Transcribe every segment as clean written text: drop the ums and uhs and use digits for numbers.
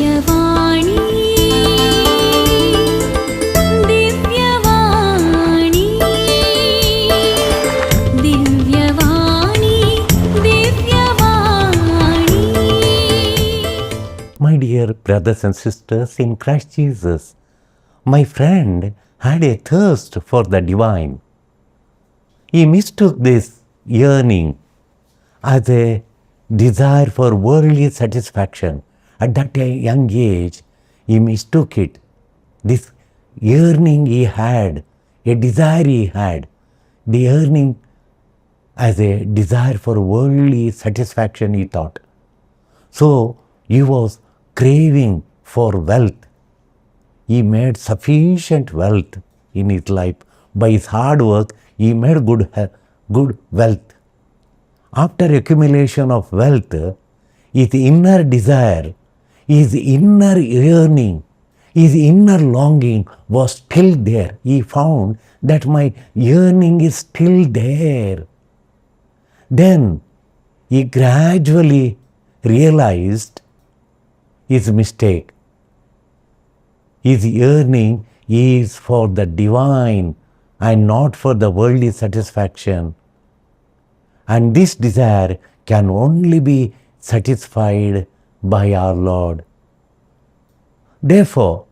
Divyavani, Divyavani, Divyavani, Divyavani. My dear brothers and sisters in Christ Jesus, my friend had a thirst for the divine. He mistook this yearning as a desire for worldly satisfaction. At that young age, he mistook it. This yearning he had, a desire he had, the yearning as a desire for worldly satisfaction, he thought. So he was craving for wealth. He made sufficient wealth in his life. By his hard work, he made good wealth. After accumulation of wealth, his inner desire, his inner yearning, his inner longing was still there. He found that my yearning is still there. Then he gradually realized his mistake. His yearning is for the divine and not for the worldly satisfaction. And this desire can only be satisfied by our Lord. Therefore,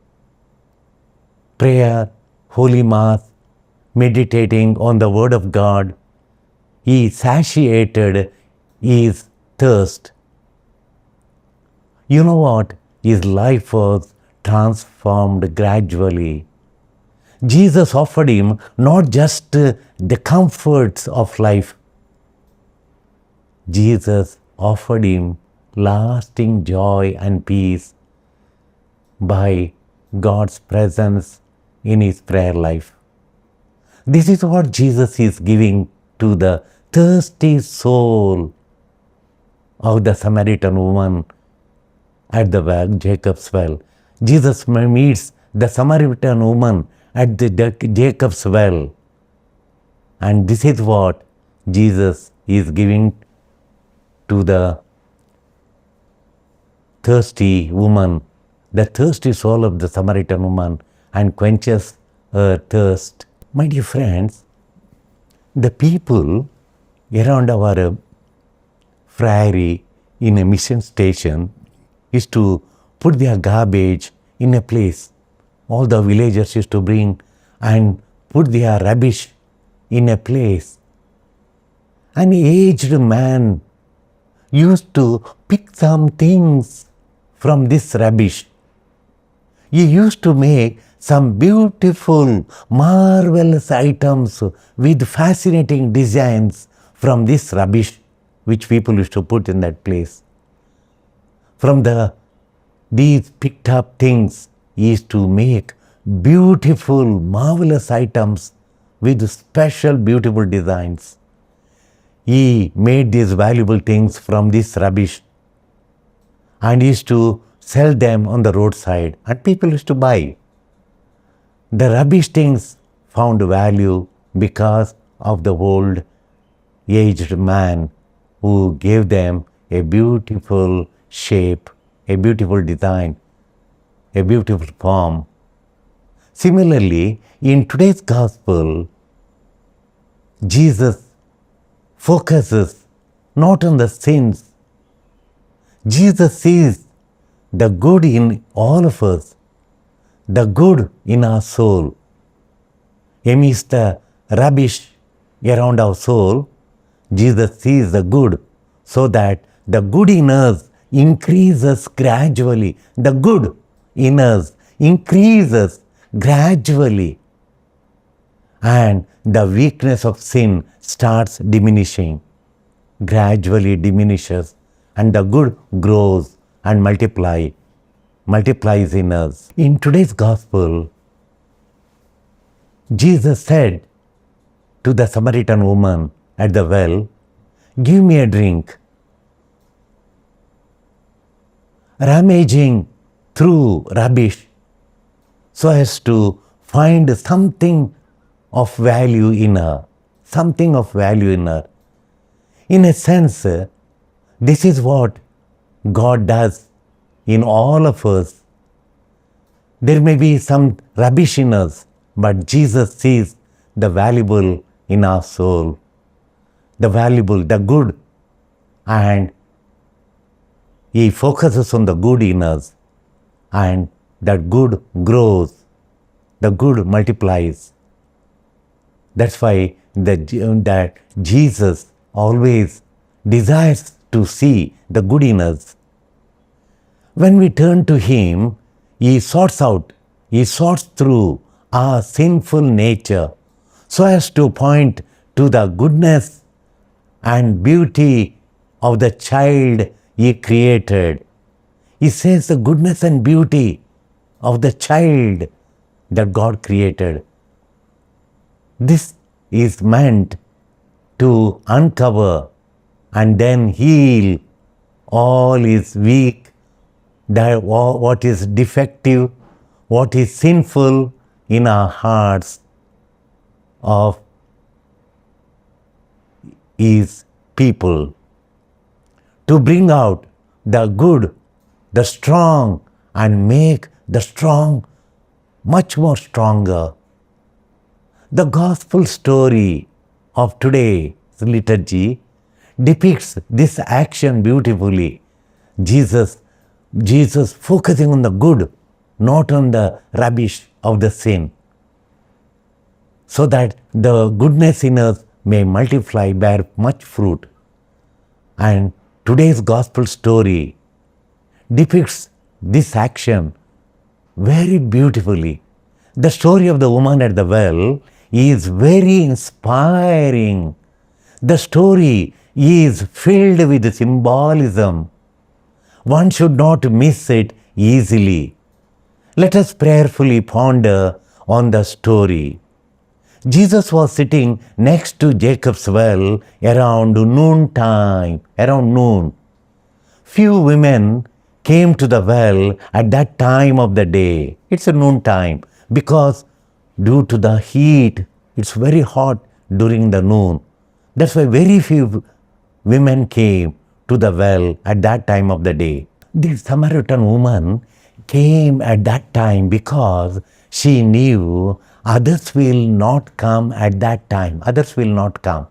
prayer, Holy Mass, meditating on the Word of God, he satiated his thirst. You know what? His life was transformed gradually. Jesus offered him not just the comforts of life. Jesus offered him lasting joy and peace by God's presence in his prayer life. This is what Jesus is giving to the thirsty soul of the Samaritan woman at the well, Jacob's well. Jesus meets the Samaritan woman at the Jacob's well. And this is what Jesus is giving to the thirsty woman, the thirsty soul of the Samaritan woman, and quenches her thirst. My dear friends, the people around our friary in a mission station is to put their garbage in a place. All the villagers used to bring and put their rubbish in a place. An aged man used to pick some things from this rubbish. He used to make some beautiful, marvelous items with fascinating designs from this rubbish which people used to put in that place. From these picked up things, he used to make beautiful, marvelous items with special, beautiful designs. He made these valuable things from this rubbish and used to sell them on the roadside, and people used to buy. The rubbish things found value because of the old aged man who gave them a beautiful shape, a beautiful design, a beautiful form. Similarly, in today's gospel, Jesus focuses not on the sins. Jesus sees the good in all of us, the good in our soul. Amidst the rubbish around our soul, Jesus sees the good, so that the good in us increases gradually. The good in us increases gradually. And the weakness of sin starts diminishing, gradually diminishes, and the good grows and multiplies in us. In today's gospel, Jesus said to the Samaritan woman at the well, "Give me a drink." Rummaging through rubbish so as to find something of value in her. In a sense, this is what God does in all of us. There may be some rubbish in us, but Jesus sees the valuable in our soul, the valuable, the good, and He focuses on the good in us, and that good grows, the good multiplies. That's why that Jesus always desires to see the good in us. When we turn to Him, He sorts through our sinful nature so as to point to the goodness and beauty of the child He created. He says the goodness and beauty of the child that God created. This is meant to uncover and then heal all is weak, what is defective, what is sinful in our hearts of His people. To bring out the good, the strong, and make the strong much more stronger. The gospel story of today's liturgy depicts this action beautifully. Jesus focusing on the good, not on the rubbish of the sin, so that the goodness in us may multiply, bear much fruit. And today's gospel story depicts this action very beautifully. The story of the woman at the well is very inspiring. The story is filled with symbolism. One should not miss it easily. Let us prayerfully ponder on the story. Jesus was sitting next to Jacob's well around noon. Few women came to the well at that time of the day. It's a noon time because due to the heat, it's very hot during the noon. That's why very few women came to the well at that time of the day. The Samaritan woman came at that time because she knew others will not come at that time. Others will not come.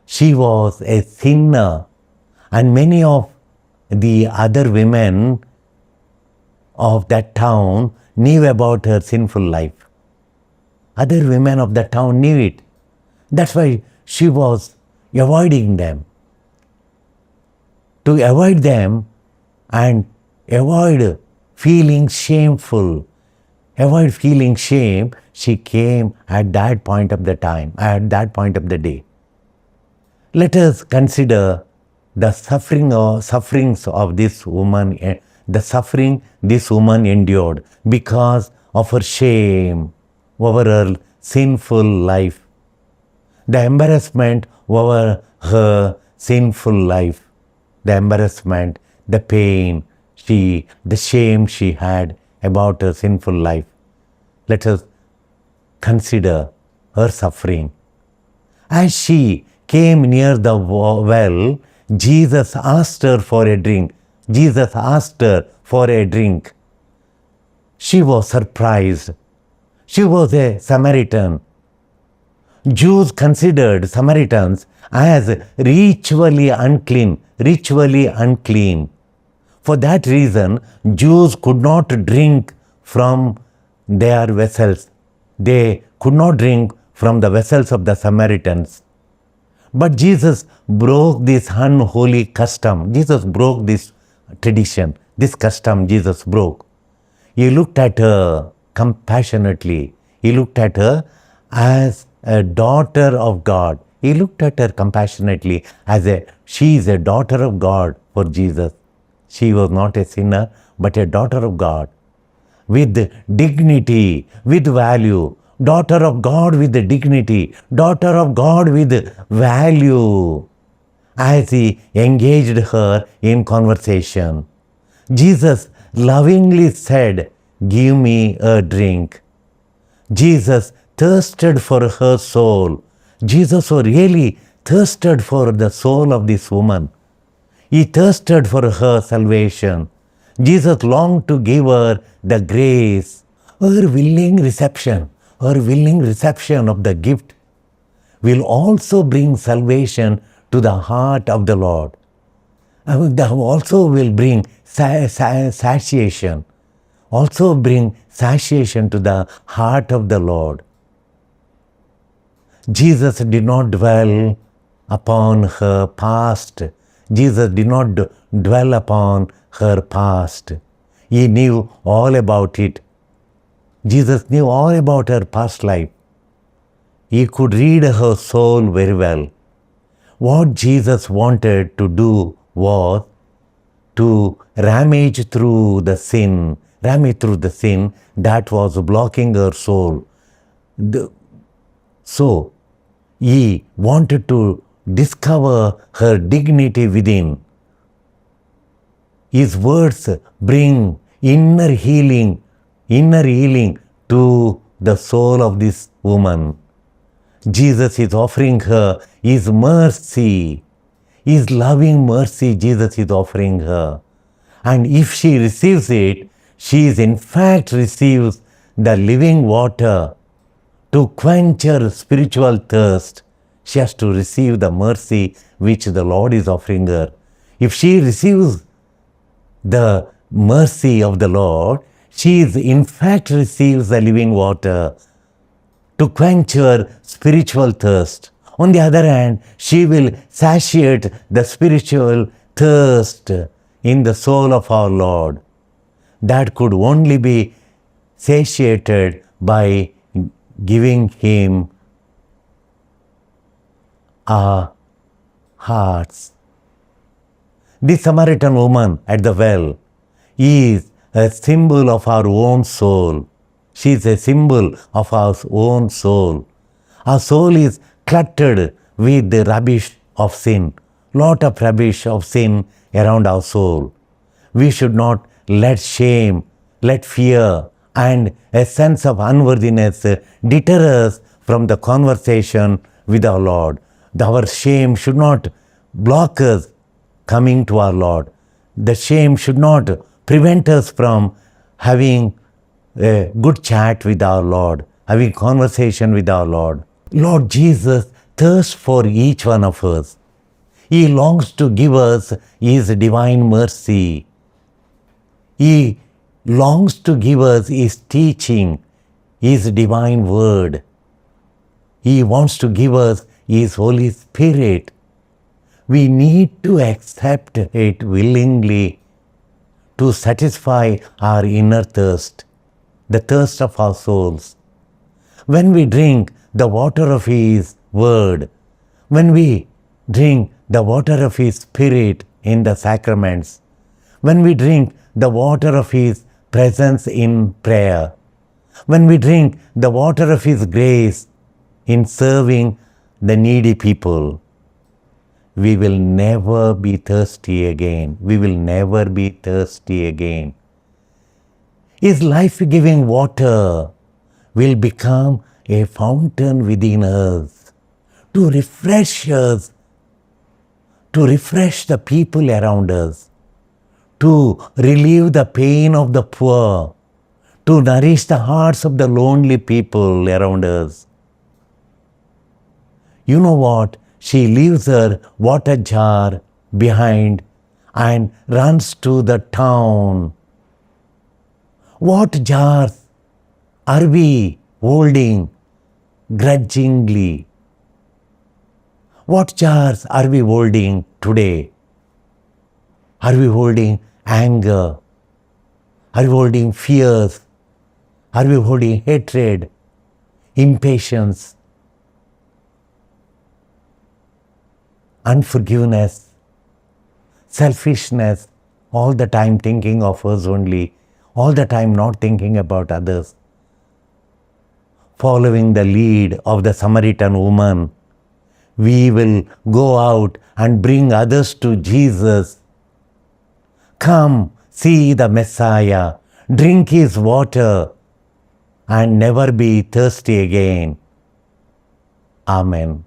She was a sinner, and many of the other women of that town knew about her sinful life. Other women of the town knew it. That's why she was avoiding them. To avoid them and avoid feeling shame, she came at that point of the time, at that point of the day. Let us consider the sufferings of this woman, the suffering this woman endured because of her shame over her sinful life, the embarrassment over her sinful life, the embarrassment, the pain, the shame she had about her sinful life. Let us consider her suffering. As she came near the well, Jesus asked her for a drink. She was surprised. She was a Samaritan. Jews considered Samaritans as ritually unclean. For that reason, Jews could not drink from their vessels. They could not drink from the vessels of the Samaritans. But Jesus broke this unholy custom. Jesus broke this tradition. This custom Jesus broke. He looked at her compassionately. He looked at her as a daughter of God. He looked at her compassionately as she is a daughter of God for Jesus. She was not a sinner, but a daughter of God with dignity, with value. Daughter of God with dignity, daughter of God with value. As he engaged her in conversation, Jesus lovingly said, "Give me a drink." Jesus thirsted for her soul. Jesus really thirsted for the soul of this woman. He thirsted for her salvation. Jesus longed to give her the grace. Her willing reception of the gift will also bring salvation to the heart of the Lord. That also will bring satiation. Also bring satiation to the heart of the Lord. Jesus did not dwell upon her past. Jesus did not dwell upon her past. He knew all about it. Jesus knew all about her past life. He could read her soul very well. What Jesus wanted to do was to rummage through the sin that was blocking her soul. So, he wanted to discover her dignity within. His words bring inner healing to the soul of this woman. Jesus is offering her His mercy, His loving mercy. Jesus is offering her. And if she receives it, she is in fact receives the living water to quench her spiritual thirst. She has to receive the mercy which the Lord is offering her. If she receives the mercy of the Lord, she is in fact receives the living water to quench her spiritual thirst. On the other hand, she will satiate the spiritual thirst in the soul of our Lord. That could only be satiated by giving Him our hearts. The Samaritan woman at the well is a symbol of our own soul. She is a symbol of our own soul. Our soul is cluttered with the rubbish of sin, lot of rubbish of sin around our soul. We should not let shame, let fear, and a sense of unworthiness deter us from the conversation with our Lord. Our shame should not block us coming to our Lord. The shame should not prevent us from having a good chat with our Lord, having conversation with our Lord. Lord Jesus thirsts for each one of us. He longs to give us His divine mercy. He longs to give us His teaching, His divine word. He wants to give us His Holy Spirit. We need to accept it willingly to satisfy our inner thirst, the thirst of our souls. When we drink the water of His word, when we drink the water of His Spirit in the sacraments, when we drink the water of His presence in prayer, when we drink the water of His grace in serving the needy people, we will never be thirsty again. We will never be thirsty again. His life-giving water will become a fountain within us to refresh us, to refresh the people around us, to relieve the pain of the poor, to nourish the hearts of the lonely people around us. You know what? She leaves her water jar behind and runs to the town. What jars are we holding grudgingly? What jars are we holding today? Are we holding anger? Are we holding fears? Are we holding hatred, impatience, unforgiveness, selfishness, all the time thinking of us only, all the time not thinking about others? Following the lead of the Samaritan woman, we will go out and bring others to Jesus. Come, see the Messiah, drink His water, and never be thirsty again. Amen.